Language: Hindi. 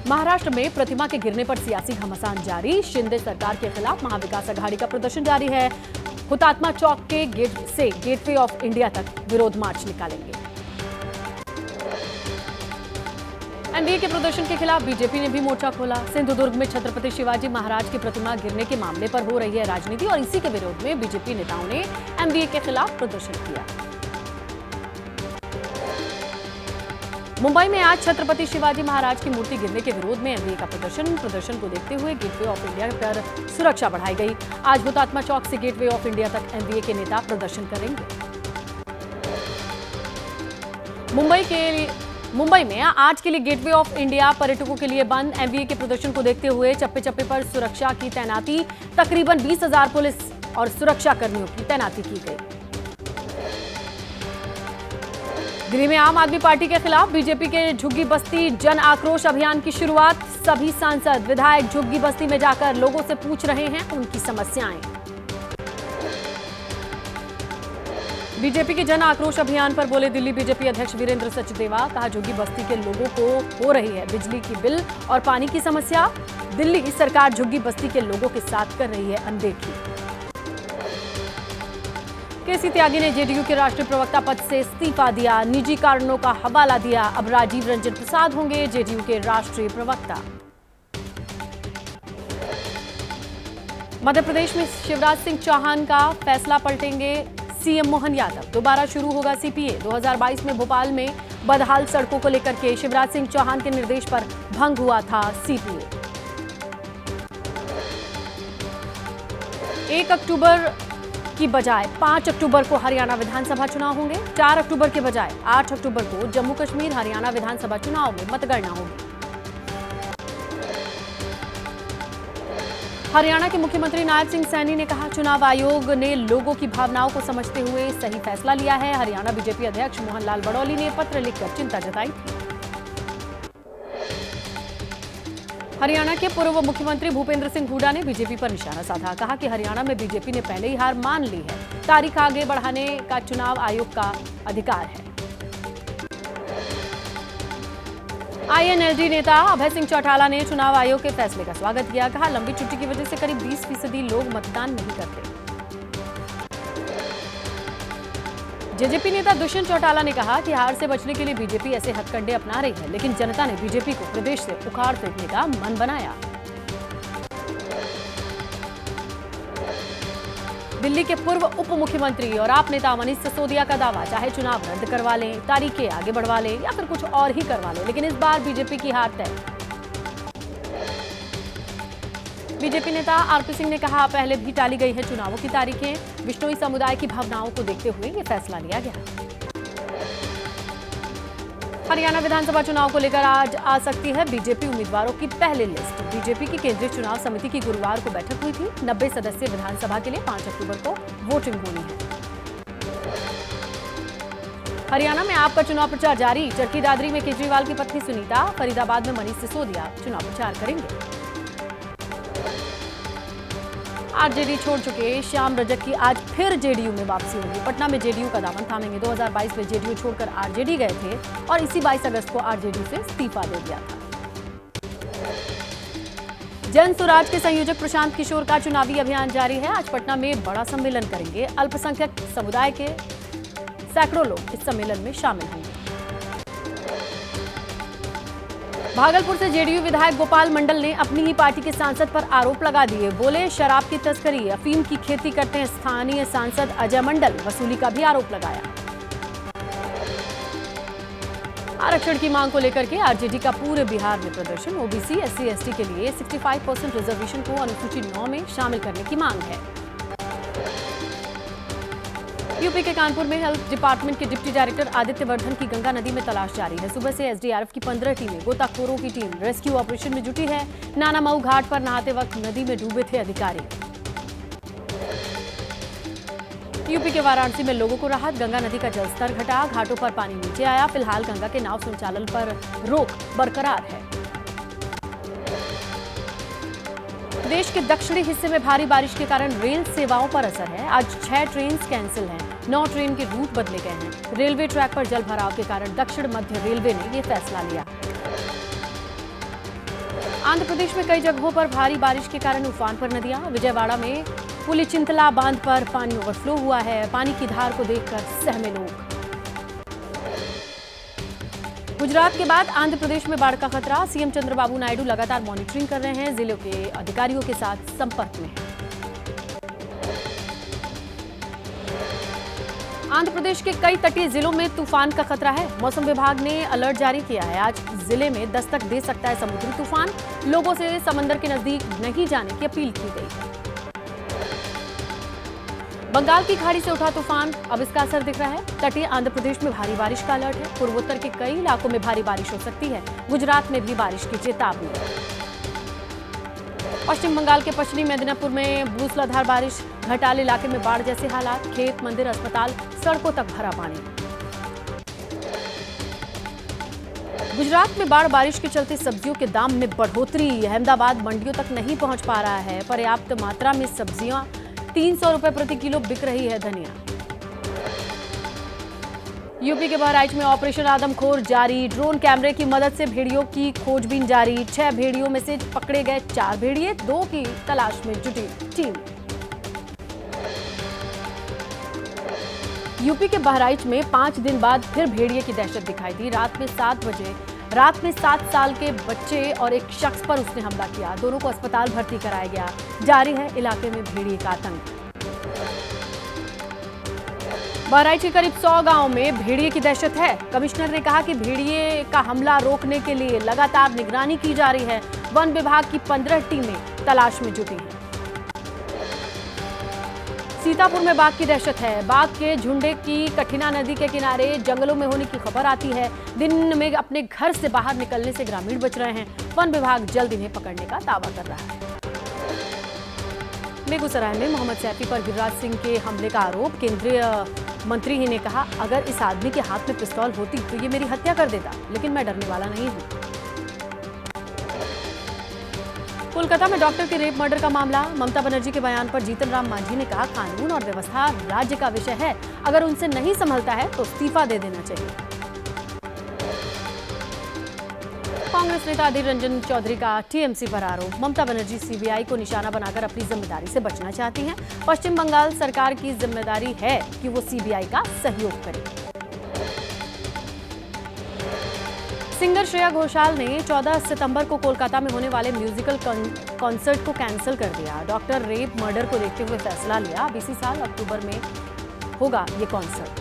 महाराष्ट्र में प्रतिमा के गिरने पर सियासी घमासान जारी। शिंदे सरकार के खिलाफ महाविकास अघाड़ी का प्रदर्शन जारी है। हुतात्मा चौक के गेट से गेटवे ऑफ इंडिया तक विरोध मार्च निकालेंगे। एनडीए के प्रदर्शन के खिलाफ बीजेपी ने भी मोर्चा खोला। सिंधुदुर्ग में छत्रपति शिवाजी महाराज की प्रतिमा गिरने के मामले पर हो रही है राजनीति और इसी के विरोध में बीजेपी नेताओं ने एनडीए के खिलाफ प्रदर्शन किया। मुंबई में आज छत्रपति शिवाजी महाराज की मूर्ति गिरने के विरोध में एनडीए का प्रदर्शन को देखते हुए गेटवे ऑफ इंडिया पर सुरक्षा बढ़ाई गई। आज हुतात्मा चौक से गेटवे ऑफ इंडिया तक एनडीए के नेता प्रदर्शन करेंगे। मुंबई में आज के लिए गेटवे ऑफ इंडिया पर्यटकों के लिए बंद। एनडीए के प्रदर्शन को देखते हुए चप्पे चप्पे पर सुरक्षा की तैनाती, तकरीबन 20,000 पुलिस और सुरक्षा कर्मियों की तैनाती की गई। दिल्ली में आम आदमी पार्टी के खिलाफ बीजेपी के झुग्गी बस्ती जन आक्रोश अभियान की शुरुआत। सभी सांसद विधायक झुग्गी बस्ती में जाकर लोगों से पूछ रहे हैं उनकी समस्याएं। बीजेपी के जन आक्रोश अभियान पर बोले दिल्ली बीजेपी अध्यक्ष वीरेंद्र सचदेवा। कहा झुग्गी बस्ती के लोगों को हो रही है बिजली की बिल और पानी की समस्या। दिल्ली सरकार झुग्गी बस्ती के लोगों के साथ कर रही है अनदेखी। केसी त्यागी ने जेडीयू के राष्ट्रीय प्रवक्ता पद से इस्तीफा दिया। निजी कारणों का हवाला दिया। अब राजीव रंजन प्रसाद होंगे जेडीयू के राष्ट्रीय प्रवक्ता। मध्य प्रदेश में शिवराज सिंह चौहान का फैसला पलटेंगे सीएम मोहन यादव। दोबारा शुरू होगा सीपीए। 2022 में भोपाल में बदहाल सड़कों को लेकर के शिवराज सिंह चौहान के निर्देश पर भंग हुआ था सीपीए। 1 अक्टूबर की बजाय 5 अक्टूबर को हरियाणा विधानसभा चुनाव होंगे। 4 अक्टूबर के बजाय 8 अक्टूबर को जम्मू कश्मीर हरियाणा विधानसभा चुनाव में मतगणना होगी। हरियाणा के मुख्यमंत्री नायब सिंह सैनी ने कहा चुनाव आयोग ने लोगों की भावनाओं को समझते हुए सही फैसला लिया है। हरियाणा बीजेपी अध्यक्ष मोहन लाल बड़ौली ने पत्र लिखकर चिंता जताई थी। हरियाणा के पूर्व मुख्यमंत्री भूपेंद्र सिंह हुड्डा ने बीजेपी पर निशाना साधा। कहा कि हरियाणा में बीजेपी ने पहले ही हार मान ली है। तारीख आगे बढ़ाने का चुनाव आयोग का अधिकार है। आईएनएलडी नेता अभय सिंह चौटाला ने चुनाव आयोग के फैसले का स्वागत किया। कहा लंबी छुट्टी की वजह से करीब 20% लोग मतदान नहीं करते। जेजेपी नेता दुष्यंत चौटाला ने कहा कि हार से बचने के लिए बीजेपी ऐसे हथकंडे अपना रही है, लेकिन जनता ने बीजेपी को प्रदेश से उखाड़ फेंकने का मन बनाया। दिल्ली के पूर्व उप मुख्यमंत्री और आप नेता मनीष सिसोदिया का दावा, चाहे चुनाव रद्द करवा लें, तारीखें आगे बढ़वा लें या फिर कुछ और ही करवा लें, लेकिन इस बार बीजेपी की हार तय। बीजेपी नेता आरपी सिंह ने कहा पहले भी टाली गई है चुनावों की तारीखें। बिश्नोई समुदाय की भावनाओं को देखते हुए ये फैसला लिया गया। हरियाणा विधानसभा चुनाव को लेकर आज आ सकती है बीजेपी उम्मीदवारों की पहली लिस्ट। बीजेपी की केंद्रीय चुनाव समिति की गुरुवार को बैठक हुई थी। 90 सदस्यीय विधानसभा के लिए 5 अक्टूबर को वोटिंग होनी है। हरियाणा में आपका चुनाव प्रचार जारी। चरखी दादरी में केजरीवाल की पत्नी सुनीता, फरीदाबाद में मनीष सिसोदिया चुनाव प्रचार करेंगे। आरजेडी छोड़ चुके श्याम रजक की आज फिर जेडीयू में वापसी होगी। पटना में जेडीयू का दामन थामेंगे। 2022 में जेडीयू छोड़कर आरजेडी गए थे और इसी 22 अगस्त को आरजेडी से इस्तीफा दे दिया था। जन स्वराज के संयोजक प्रशांत किशोर का चुनावी अभियान जारी है। आज पटना में बड़ा सम्मेलन करेंगे। अल्पसंख्यक समुदाय के सैकड़ों लोग इस सम्मेलन में शामिल होंगे। भागलपुर से जेडीयू विधायक गोपाल मंडल ने अपनी ही पार्टी के सांसद पर आरोप लगा दिए। बोले शराब की तस्करी, अफीम की खेती करते हैं स्थानीय सांसद अजय मंडल। वसूली का भी आरोप लगाया। आरक्षण की मांग को लेकर के आरजेडी का पूरे बिहार में प्रदर्शन। ओबीसी एससी एसटी के लिए 65% रिजर्वेशन को अनुसूची 9 में शामिल करने की मांग है। यूपी के कानपुर में हेल्थ डिपार्टमेंट के डिप्टी डायरेक्टर आदित्य वर्धन की गंगा नदी में तलाश जारी है। सुबह से एसडीआरएफ की 15 टीमें, गोताखोरों की टीम रेस्क्यू ऑपरेशन में जुटी है। नानामऊ घाट पर नहाते वक्त नदी में डूबे थे अधिकारी। यूपी के वाराणसी में लोगों को राहत। गंगा नदी का जलस्तर घटा, घाटों पर पानी नीचे आया। फिलहाल गंगा के नाव संचालन पर रोक बरकरार है। देश के दक्षिणी हिस्से में भारी बारिश के कारण रेल सेवाओं पर असर है। आज 6 ट्रेन कैंसिल हैं। 9 ट्रेन के रूट बदले गए हैं। रेलवे ट्रैक पर जल भराव के कारण दक्षिण मध्य रेलवे ने यह फैसला लिया। आंध्र प्रदेश में कई जगहों पर भारी बारिश के कारण उफान पर नदियां। विजयवाड़ा में पुलिचिंतला बांध पर पानी ओवरफ्लो हुआ है। पानी की धार को देखकर सहमे लोग। गुजरात के बाद आंध्र प्रदेश में बाढ़ का खतरा। सीएम चंद्रबाबू नायडू लगातार मॉनिटरिंग कर रहे हैं, जिलों के अधिकारियों के साथ संपर्क में हैं। आंध्र प्रदेश के कई तटीय जिलों में तूफान का खतरा है। मौसम विभाग ने अलर्ट जारी किया है। आज जिले में दस्तक दे सकता है समुद्री तूफान। लोगों से समंदर के नजदीक नहीं जाने की अपील की गई है। बंगाल की खाड़ी से उठा तूफान, अब इसका असर दिख रहा है। तटीय आंध्र प्रदेश में भारी बारिश का अलर्ट है। पूर्वोत्तर के कई इलाकों में भारी बारिश हो सकती है। गुजरात में भी बारिश की चेतावनी है। पश्चिम बंगाल के पश्चिमी मेदिनीपुर में मूसलाधार बारिश, घटाल इलाके में बाढ़ जैसे हालात। खेत, मंदिर, अस्पताल, सड़कों तक भरा पानी। गुजरात में बाढ़ बारिश के चलते सब्जियों के दाम में बढ़ोतरी। अहमदाबाद मंडियों तक नहीं पहुंच पा रहा है। पर्याप्त मात्रा में सब्जियां 300 रुपए प्रति किलो बिक रही है धनिया। यूपी के बहराइच में ऑपरेशन आदमखोर जारी। ड्रोन कैमरे की मदद से भेड़ियों की खोजबीन जारी। 6 भेड़ियों में से पकड़े गए 4 भेड़िए, 2 की तलाश में जुटी टीम। यूपी के बहराइच में 5 दिन बाद फिर भेड़िए की दहशत दिखाई दी। रात में 7 साल के बच्चे और एक शख्स पर उसने हमला किया। दोनों को अस्पताल भर्ती कराया गया। जारी है इलाके में भेड़िए का आतंक। बहराइच के करीब 100 गांवों में भेड़िए की दहशत है। कमिश्नर ने कहा कि भेड़िए का हमला रोकने के लिए लगातार निगरानी की जा रही है। वन विभाग की 15 टीमें तलाश में जुटी हैं। सीतापुर में बाघ की दहशत है। बाघ के झुंडे की कठिना नदी के किनारे जंगलों में होने की खबर आती है। दिन में अपने घर से बाहर निकलने से ग्रामीण बच रहे हैं। वन विभाग जल्द इन्हें पकड़ने का दावा कर रहा है। बेगूसराय में मोहम्मद सैफी पर गिरिराज सिंह के हमले का आरोप। केंद्रीय मंत्री ही ने कहा, अगर इस आदमी के हाथ में पिस्तौल होती तो ये मेरी हत्या कर देता, लेकिन मैं डरने वाला नहीं हूं। कोलकाता में डॉक्टर के रेप मर्डर का मामला। ममता बनर्जी के बयान पर जीतन राम मांझी ने कहा, कानून और व्यवस्था राज्य का विषय है। अगर उनसे नहीं संभलता है तो इस्तीफा दे देना चाहिए। कांग्रेस नेता अधीर रंजन चौधरी का टीएमसी पर आरोप। ममता बनर्जी सीबीआई को निशाना बनाकर अपनी जिम्मेदारी से बचना चाहती हैं। पश्चिम बंगाल सरकार की जिम्मेदारी है कि वो सीबीआई का सहयोग करे। सिंगर श्रेया घोषाल ने 14 सितंबर को कोलकाता में होने वाले म्यूजिकल कॉन्सर्ट को कैंसिल कर दिया। डॉक्टर रेप मर्डर को देखते हुए फैसला लिया। अब इसी साल अक्टूबर में होगा ये कॉन्सर्ट।